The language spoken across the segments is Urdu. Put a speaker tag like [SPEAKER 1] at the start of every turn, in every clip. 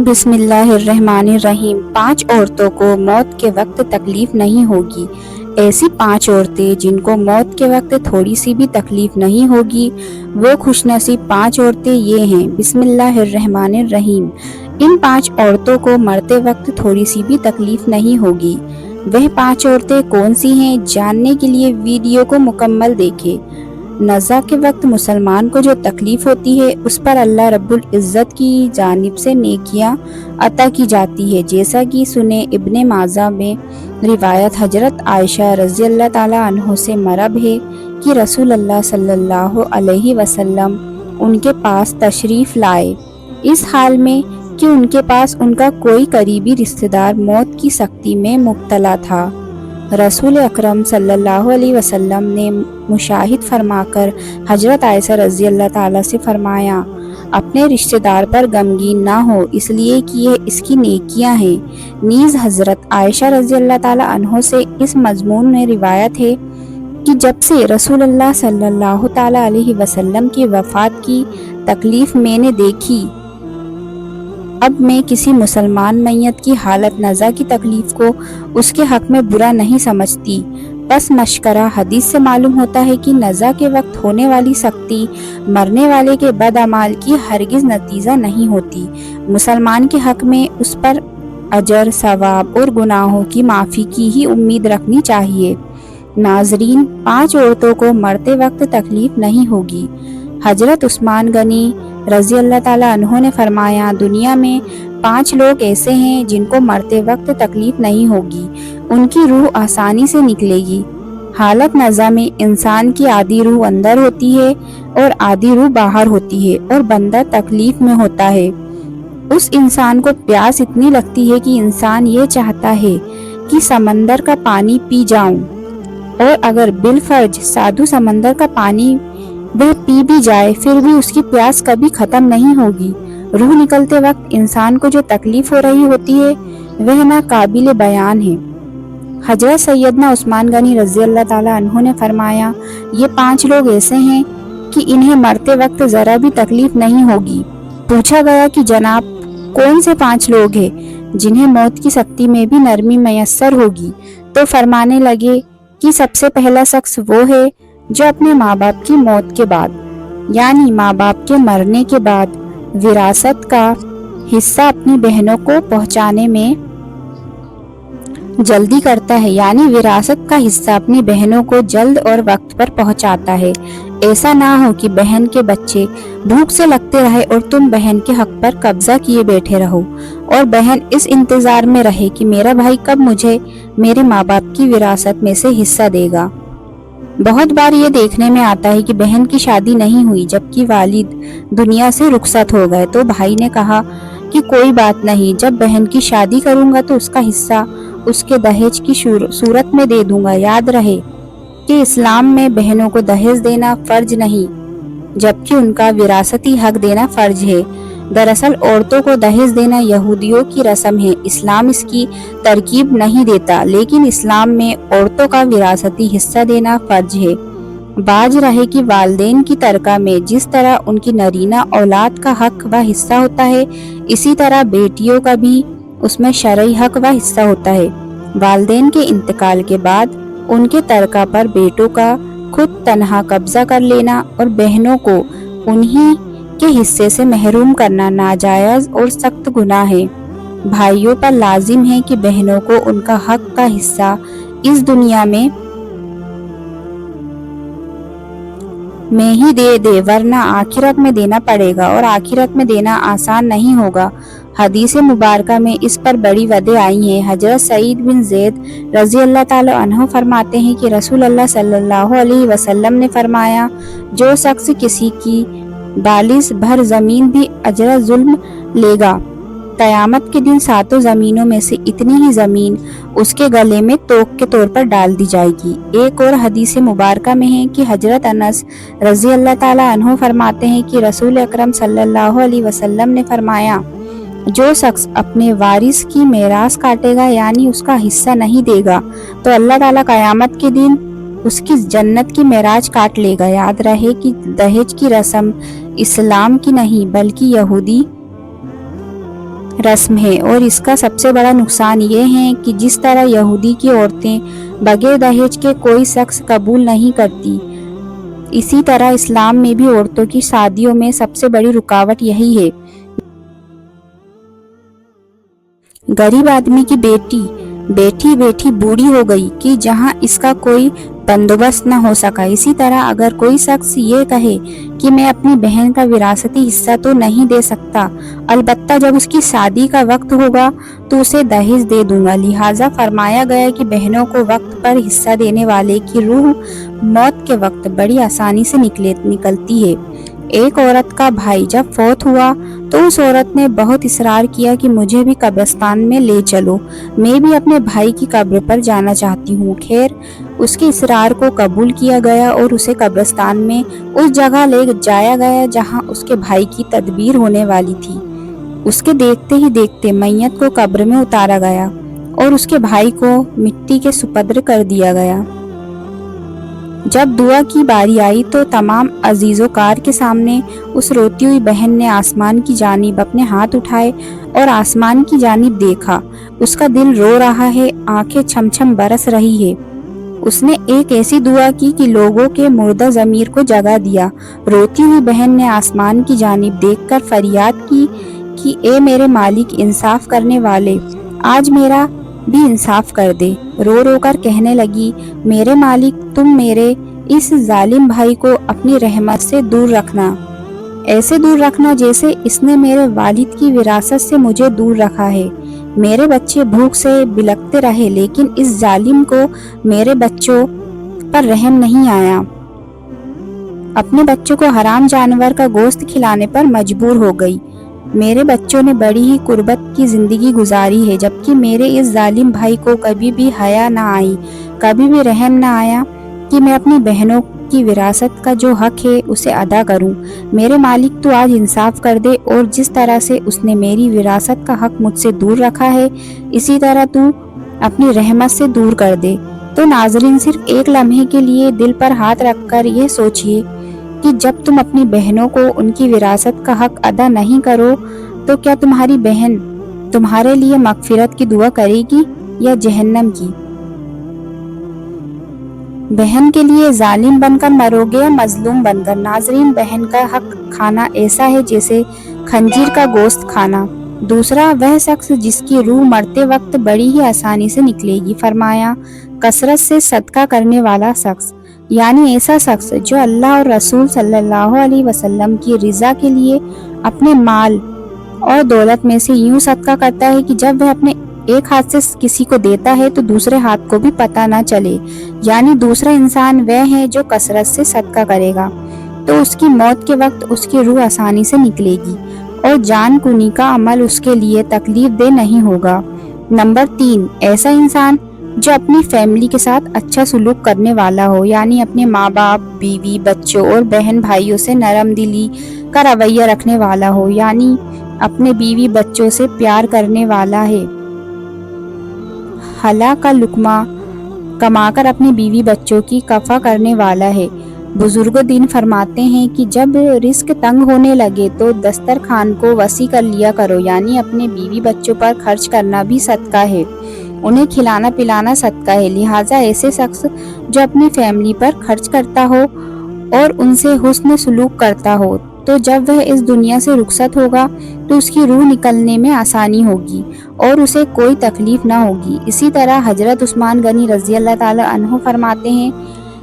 [SPEAKER 1] بسم اللہ الرحمن الرحیم۔ 5 عورتوں کو موت کے وقت تکلیف نہیں ہوگی۔ ایسی 5 عورتیں جن کو موت کے وقت تھوڑی سی بھی تکلیف نہیں ہوگی، وہ خوش نصیب 5 عورتیں یہ ہیں۔ بسم اللہ الرحمن الرحیم۔ ان 5 عورتوں کو مرتے وقت تھوڑی سی بھی تکلیف نہیں ہوگی۔ وہ 5 عورتیں کون سی ہیں؟ جاننے کے لیے ویڈیو کو مکمل دیکھیں۔ نزا کے وقت مسلمان کو جو تکلیف ہوتی ہے، اس پر اللہ رب العزت کی جانب سے نیکیاں عطا کی جاتی ہے، جیسا کہ سنیں ابن ماجہ میں روایت حضرت عائشہ رضی اللہ تعالی عنہ سے مرب ہے کہ رسول اللہ صلی اللہ علیہ وسلم ان کے پاس تشریف لائے، اس حال میں کہ ان کے پاس ان کا کوئی قریبی رشتہ دار موت کی سختی میں مبتلا تھا۔ رسول اکرم صلی اللہ علیہ وسلم نے مشاہد فرما کر حضرت عائشہ رضی اللہ تعالیٰ سے فرمایا، اپنے رشتہ دار پر غمگین نہ ہو، اس لیے کہ یہ اس کی نیکیاں ہیں۔ نیز حضرت عائشہ رضی اللہ تعالیٰ عنہ سے اس مضمون میں روایت ہے کہ جب سے رسول اللہ صلی اللہ تعالیٰ علیہ وسلم کی وفات کی تکلیف میں نے دیکھی، اب میں کسی مسلمان میت کی حالت نزا کی تکلیف کو اس کے حق میں برا نہیں سمجھتی۔ پس مشکرہ حدیث سے معلوم ہوتا ہے کہ نزا کے وقت ہونے والی سختی مرنے والے کے بد اعمال کی ہرگز نتیجہ نہیں ہوتی۔ مسلمان کے حق میں اس پر اجر، ثواب اور گناہوں کی معافی کی ہی امید رکھنی چاہیے۔ ناظرین، 5 عورتوں کو مرتے وقت تکلیف نہیں ہوگی۔ حضرت عثمان غنی رضی اللہ تعالیٰ عنہ نے فرمایا، دنیا میں 5 لوگ ایسے ہیں جن کو مرتے وقت تکلیف نہیں ہوگی، ان کی روح آسانی سے نکلے گی۔ حالت نزا میں انسان کی آدھی روح اندر ہوتی ہے اور آدھی روح باہر ہوتی ہے اور بندہ تکلیف میں ہوتا ہے۔ اس انسان کو پیاس اتنی لگتی ہے کہ انسان یہ چاہتا ہے کہ سمندر کا پانی پی جاؤں، اور اگر بالفرض سادھو سمندر کا پانی وہ پی بھی جائے پھر بھی اس کی پیاس کبھی ختم نہیں ہوگی۔ روح نکلتے وقت انسان کو جو تکلیف ہو رہی ہوتی ہے وہ ناقابل بیان ہے۔ حضرت سیدنا عثمان غنی رضی اللہ تعالیٰ عنہ نے فرمایا، یہ 5 لوگ ایسے ہیں کہ انہیں مرتے وقت ذرا بھی تکلیف نہیں ہوگی۔ پوچھا گیا کہ جناب کون سے 5 لوگ ہیں جنہیں موت کی سختی میں بھی نرمی میسر ہوگی؟ تو فرمانے لگے کہ سب سے پہلا شخص وہ ہے جو اپنے ماں باپ کی موت کے بعد، یعنی ماں باپ کے مرنے کے بعد، وراثت کا حصہ اپنی بہنوں کو پہنچانے میں جلدی کرتا ہے، یعنی وراثت کا حصہ اپنی بہنوں کو جلد اور وقت پر پہنچاتا ہے۔ ایسا نہ ہو کہ بہن کے بچے بھوک سے لگتے رہے اور تم بہن کے حق پر قبضہ کیے بیٹھے رہو، اور بہن اس انتظار میں رہے کہ میرا بھائی کب مجھے میرے ماں باپ کی وراثت میں سے حصہ دے گا۔ بہت بار یہ دیکھنے میں آتا ہے کہ بہن کی شادی نہیں ہوئی جبکہ والد دنیا سے رخصت ہو گئے، تو بھائی نے کہا کہ کوئی بات نہیں، جب بہن کی شادی کروں گا تو اس کا حصہ اس کے دہیج کی صورت میں دے دوں گا۔ یاد رہے کہ اسلام میں بہنوں کو دہیج دینا فرض نہیں جبکہ ان کا وراثتی حق دینا فرض ہے۔ دراصل عورتوں کو دہیج دینا یہودیوں کی رسم ہے، اسلام اس کی ترغیب نہیں دیتا، لیکن اسلام میں عورتوں کا وراثتی حصہ دینا فرض ہے۔ باز رہے کہ والدین کی ترکہ میں جس طرح ان کی نرینہ اولاد کا حق و حصہ ہوتا ہے، اسی طرح بیٹیوں کا بھی اس میں شرعی حق و حصہ ہوتا ہے۔ والدین کے انتقال کے بعد ان کے ترکہ پر بیٹوں کا خود تنہا قبضہ کر لینا اور بہنوں کو انہی کے حصے سے محروم کرنا ناجائز اور سخت گناہ ہے۔ بھائیوں پر لازم ہے کہ بہنوں کو ان کا حق کا حصہ اس دنیا میں ہی دے ورنہ آخرت میں دینا پڑے گا، اور آخرت میں دینا آسان نہیں ہوگا۔ حدیث مبارکہ میں اس پر بڑی وعدے آئی ہیں۔ حضرت سعید بن زید رضی اللہ تعالی عنہ فرماتے ہیں کہ رسول اللہ صلی اللہ علیہ وسلم نے فرمایا، جو شخص کسی کی بالش بھر زمین بھی اجر ظلم لے گا، قیامت کے دن 7 زمینوں میں سے اتنی ہی زمین اس کے گلے میں توق کے طور پر ڈال دی جائے گی۔ ایک اور حدیث مبارکہ میں ہے کہ حضرت انس رضی اللہ تعالی عنہ فرماتے ہیں کہ رسول اکرم صلی اللہ علیہ وسلم نے فرمایا، جو شخص اپنے وارث کی میراث کاٹے گا، یعنی اس کا حصہ نہیں دے گا، تو اللہ تعالیٰ قیامت کے دن اس کی جنت کی معراج کاٹ لے گا۔ یاد رہے کہ دہیج کی رسم اسلام کی نہیں بلکہ یہودی رسم ہے، اور اس کا سب سے بڑا نقصان یہ ہے کہ جس طرح یہودی کی عورتیں بغیر دہیج کے کوئی شخص قبول نہیں کرتی، اسی طرح اسلام میں بھی عورتوں کی شادیوں میں سب سے بڑی رکاوٹ یہی ہے۔ غریب آدمی کی بیٹی بیٹھی بوڑھی ہو گئی کہ جہاں اس کا کوئی بندوبست نہ ہو سکا۔ اسی طرح اگر کوئی شخص یہ کہے کہ میں اپنی بہن کا وراثتی حصہ تو نہیں دے سکتا، البتہ جب اس کی شادی کا وقت ہوگا تو اسے دہیج دے دوں گا، لہٰذا فرمایا گیا کہ بہنوں کو وقت پر حصہ دینے والے کی روح موت کے وقت بڑی آسانی سے نکلتی ہے۔ ایک عورت کا بھائی جب فوت ہوا تو اس عورت نے بہت اصرار کیا کہ مجھے بھی قبرستان میں لے چلو، میں بھی اپنے بھائی کی قبر پر جانا چاہتی ہوں۔ خیر، اس کے اصرار کو قبول کیا گیا اور اسے قبرستان میں اس جگہ لے جایا گیا جہاں اس کے بھائی کی تدبیر ہونے والی تھی۔ اس کے دیکھتے ہی دیکھتے میت کو قبر میں اتارا گیا اور اس کے بھائی کو مٹی کے سپرد کر دیا گیا۔ جب دعا کی باری آئی تو تمام عزیز و کار کے سامنے اس روتی ہوئی بہن نے آسمان کی جانب اپنے ہاتھ اٹھائے اور آسمان کی جانب دیکھا۔ اس کا دل رو رہا ہے، آنکھیں چھم چھم برس رہی ہے۔ اس نے ایک ایسی دعا کی کہ لوگوں کے مردہ ضمیر کو جگا دیا۔ روتی ہوئی بہن نے آسمان کی جانب دیکھ کر فریاد کی کہ اے میرے مالک، انصاف کرنے والے، آج میرا بھی انصاف کر دے۔ رو رو کر کہنے لگی، میرے مالک، تم میرے اس ظالم بھائی کو اپنی رحمت سے دور رکھنا، ایسے دور رکھنا جیسے اس نے میرے والد کی وراثت سے مجھے دور رکھا ہے۔ میرے بچے بھوک سے بلکتے رہے لیکن اس ظالم کو میرے بچوں پر رحم نہیں آیا، اپنے بچوں کو حرام جانور کا گوشت کھلانے پر مجبور ہو گئی۔ میرے بچوں نے بڑی ہی قربت کی زندگی گزاری ہے، جبکہ میرے اس ظالم بھائی کو کبھی بھی حیا نہ آئی، کبھی بھی رحم نہ آیا کہ میں اپنی بہنوں کی وراثت کا جو حق ہے اسے ادا کروں۔ میرے مالک، تو آج انصاف کر دے، اور جس طرح سے اس نے میری وراثت کا حق مجھ سے دور رکھا ہے اسی طرح تو اپنی رحمت سے دور کر دے۔ تو ناظرین، صرف ایک لمحے کے لیے دل پر ہاتھ رکھ کر یہ سوچئے کہ جب تم اپنی بہنوں کو ان کی وراثت کا حق ادا نہیں کرو تو کیا تمہاری بہن تمہارے لیے مغفرت کی دعا کرے گی یا جہنم کی؟ بہن کے لیے ظالم بن کر مرو گے یا مظلوم بن کر؟ ناظرین، بہن کا حق کھانا ایسا ہے جیسے خنزیر کا گوشت کھانا۔ دوسرا، وہ شخص جس کی روح مرتے وقت بڑی ہی آسانی سے نکلے گی۔ فرمایا، کثرت سے صدقہ کرنے والا شخص، یعنی ایسا شخص جو اللہ اور رسول صلی اللہ علیہ وسلم کی رضا کے لیے اپنے مال اور دولت میں سے یوں صدقہ کرتا ہے کہ جب وہ اپنے ایک ہاتھ سے کسی کو دیتا ہے تو دوسرے ہاتھ کو بھی پتہ نہ چلے، یعنی دوسرا انسان وہ ہے جو کثرت سے صدقہ کرے گا تو اس کی موت کے وقت اس کی روح آسانی سے نکلے گی اور جان کنی کا عمل اس کے لیے تکلیف دہ نہیں ہوگا۔ نمبر 3، ایسا انسان جو اپنی فیملی کے ساتھ اچھا سلوک کرنے والا ہو، یعنی اپنے ماں باپ، بیوی، بچوں اور بہن بھائیوں سے نرم دلی کا رویہ رکھنے والا ہو، یعنی اپنے بیوی بچوں سے پیار کرنے والا ہے، حلال کا لقمہ کما کر اپنی بیوی بچوں کی کفا کرنے والا ہے۔ بزرگ دین فرماتے ہیں کہ جب رزق تنگ ہونے لگے تو دسترخوان کو وسیع کر لیا کرو، یعنی اپنے بیوی بچوں پر خرچ کرنا بھی صدقہ ہے، انہیں کھلانا پلانا صدقہ ہے۔ لہٰذا ایسے شخص جو اپنی فیملی پر خرچ کرتا ہو اور ان سے حسن سلوک کرتا ہو تو جب وہ اس دنیا سے رخصت ہوگا تو اس کی روح نکلنے میں آسانی ہوگی اور اسے کوئی تکلیف نہ ہوگی۔ اسی طرح حضرت عثمان غنی رضی اللہ تعالی عنہ فرماتے ہیں،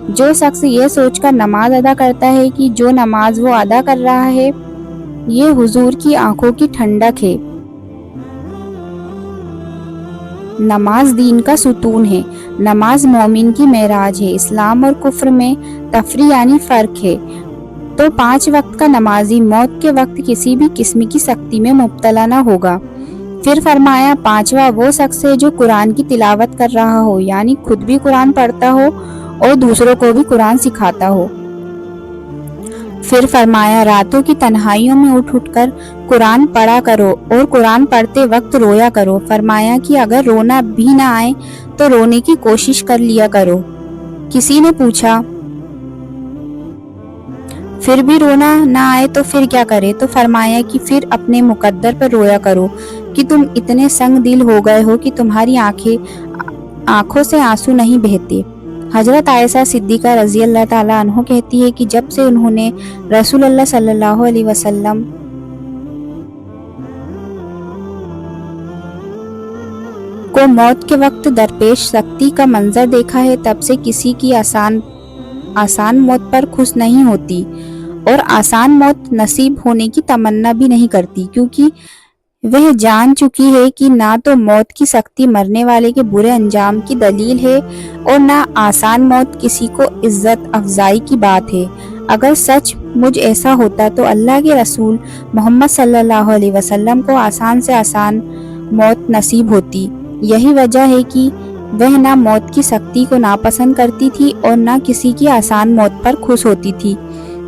[SPEAKER 1] جو شخص یہ سوچ کر نماز ادا کرتا ہے کہ جو نماز وہ ادا کر رہا ہے یہ حضور کی آنکھوں کی ٹھنڈک ہے، نماز دین کا ستون ہے، نماز مومن کی معراج ہے، اسلام اور کفر میں تفریق یعنی فرق ہے، تو 5 وقت کا نمازی موت کے وقت کسی بھی قسم کی سختی میں مبتلا نہ ہوگا۔ پھر فرمایا، 5واں وہ شخص ہے جو قرآن کی تلاوت کر رہا ہو، یعنی خود بھی قرآن پڑھتا ہو اور دوسروں کو بھی قرآن سکھاتا ہو۔ پھر فرمایا، راتوں کی تنہائیوں میں اٹھ اٹھ کر قرآن پڑھا کرو اور قرآن پڑھتے وقت رویا کرو۔ فرمایا کہ اگر رونا بھی نہ آئے تو رونے کی کوشش کر لیا کرو۔ کسی نے پوچھا، پھر بھی رونا نہ آئے تو پھر کیا کرے؟ تو فرمایا کہ پھر اپنے مقدر پر رویا کرو کہ تم اتنے سنگ دل ہو گئے ہو کہ تمہاری آنکھوں سے آنسو نہیں بہتے۔ حضرت عائشہ صدیقہ رضی اللہ تعالیٰ عنہ کہتی ہے کہ جب سے انہوں نے رسول اللہ صلی اللہ علیہ وسلم کو موت کے وقت درپیش سختی کا منظر دیکھا ہے، تب سے کسی کی آسان موت پر خوش نہیں ہوتی اور آسان موت نصیب ہونے کی تمنا بھی نہیں کرتی، کیونکہ وہ جان چکی ہے کہ نہ تو موت کی سختی مرنے والے کے برے انجام کی دلیل ہے اور نہ آسان موت کسی کو عزت افزائی کی بات ہے۔ اگر سچ مجھ ایسا ہوتا تو اللہ کے رسول محمد صلی اللہ علیہ وسلم کو آسان سے آسان موت نصیب ہوتی۔ یہی وجہ ہے کہ وہ نہ موت کی سختی کو ناپسند کرتی تھی اور نہ کسی کی آسان موت پر خوش ہوتی تھی۔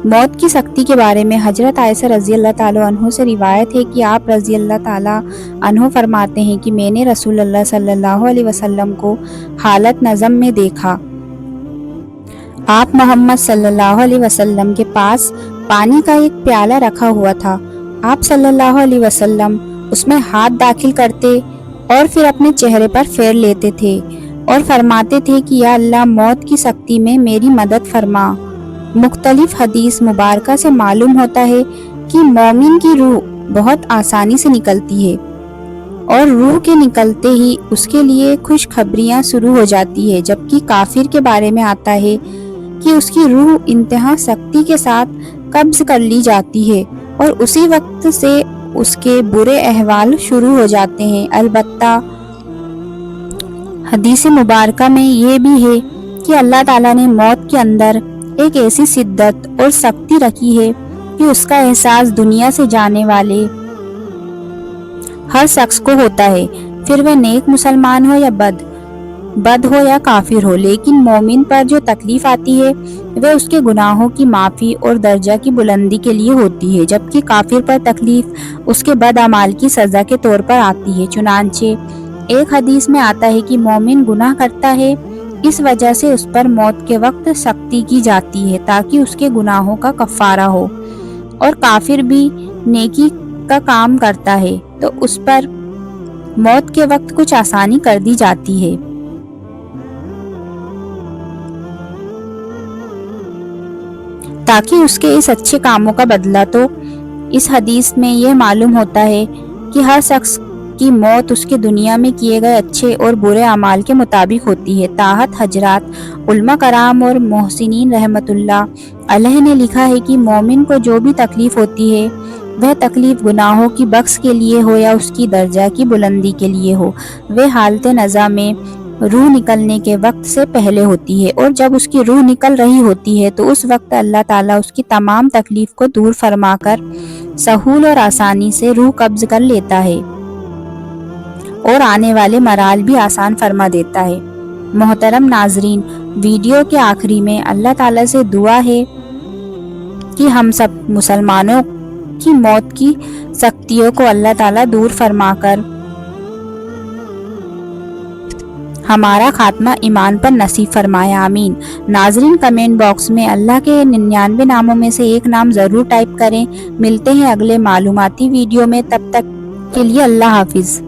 [SPEAKER 1] موت کی سختی کے بارے میں حضرت عائشہ رضی اللہ تعالیٰ عنہ سے روایت ہے کہ آپ رضی اللہ تعالیٰ عنہ فرماتے ہیں کہ میں نے رسول اللہ صلی اللہ علیہ وسلم کو حالت نظم میں دیکھا۔ آپ محمد صلی اللہ علیہ وسلم کے پاس پانی کا ایک پیالہ رکھا ہوا تھا۔ آپ صلی اللہ علیہ وسلم اس میں ہاتھ داخل کرتے اور پھر اپنے چہرے پر پھیر لیتے تھے اور فرماتے تھے کہ یا اللہ موت کی سختی میں میری مدد فرما۔ مختلف حدیث مبارکہ سے معلوم ہوتا ہے کہ مومن کی روح بہت آسانی سے نکلتی ہے اور روح کے نکلتے ہی اس کے لیے خوشخبریاں شروع ہو جاتی ہے، جبکہ کافر کے بارے میں آتا ہے کہ اس کی روح انتہا سختی کے ساتھ قبض کر لی جاتی ہے اور اسی وقت سے اس کے برے احوال شروع ہو جاتے ہیں۔ البتہ حدیث مبارکہ میں یہ بھی ہے کہ اللہ تعالیٰ نے موت کے اندر ایک ایسی شدت اور سختی رکھی ہے کہ اس کا احساس دنیا سے جانے والے ہر شخص کو ہوتا ہے، پھر وہ نیک مسلمان ہو یا بد ہو یا کافر ہو، لیکن مومن پر جو تکلیف آتی ہے وہ اس کے گناہوں کی معافی اور درجہ کی بلندی کے لیے ہوتی ہے، جبکہ کافر پر تکلیف اس کے بد اعمال کی سزا کے طور پر آتی ہے۔ چنانچہ ایک حدیث میں آتا ہے کہ مومن گناہ کرتا ہے، اس وجہ سے اس پر موت کے وقت سختی کی جاتی ہے تاکہ اس کے گناہوں کا کفارہ ہو، اور کافر بھی نیکی کا کام کرتا ہے تو اس پر موت کے وقت کچھ آسانی کر دی جاتی ہے۔ تاکہ اس کے اس اچھے کاموں کا بدلہ تو اس حدیث میں یہ معلوم ہوتا ہے کہ ہر شخص کی موت اس کے دنیا میں کیے گئے اچھے اور برے اعمال کے مطابق ہوتی ہے۔ تاحت حضرات علماء کرام اور محسنین رحمت اللہ علیہ نے لکھا ہے کہ مومن کو جو بھی تکلیف ہوتی ہے وہ تکلیف گناہوں کی بخش کے لیے ہو یا اس کی درجہ کی بلندی کے لیے ہو، وہ حالت نزا میں روح نکلنے کے وقت سے پہلے ہوتی ہے، اور جب اس کی روح نکل رہی ہوتی ہے تو اس وقت اللہ تعالیٰ اس کی تمام تکلیف کو دور فرما کر سہول اور آسانی سے روح قبض کر لیتا ہے اور آنے والے مراحل بھی آسان فرما دیتا ہے۔ محترم ناظرین، ویڈیو کے آخری میں اللہ تعالیٰ سے دعا ہے کہ ہم سب مسلمانوں کی موت کی سختیوں کو اللہ تعالیٰ دور فرما کر ہمارا خاتمہ ایمان پر نصیب فرمائے، آمین۔ ناظرین، کمنٹ باکس میں اللہ کے 99 ناموں میں سے ایک نام ضرور ٹائپ کریں۔ ملتے ہیں اگلے معلوماتی ویڈیو میں، تب تک کے لیے اللہ حافظ۔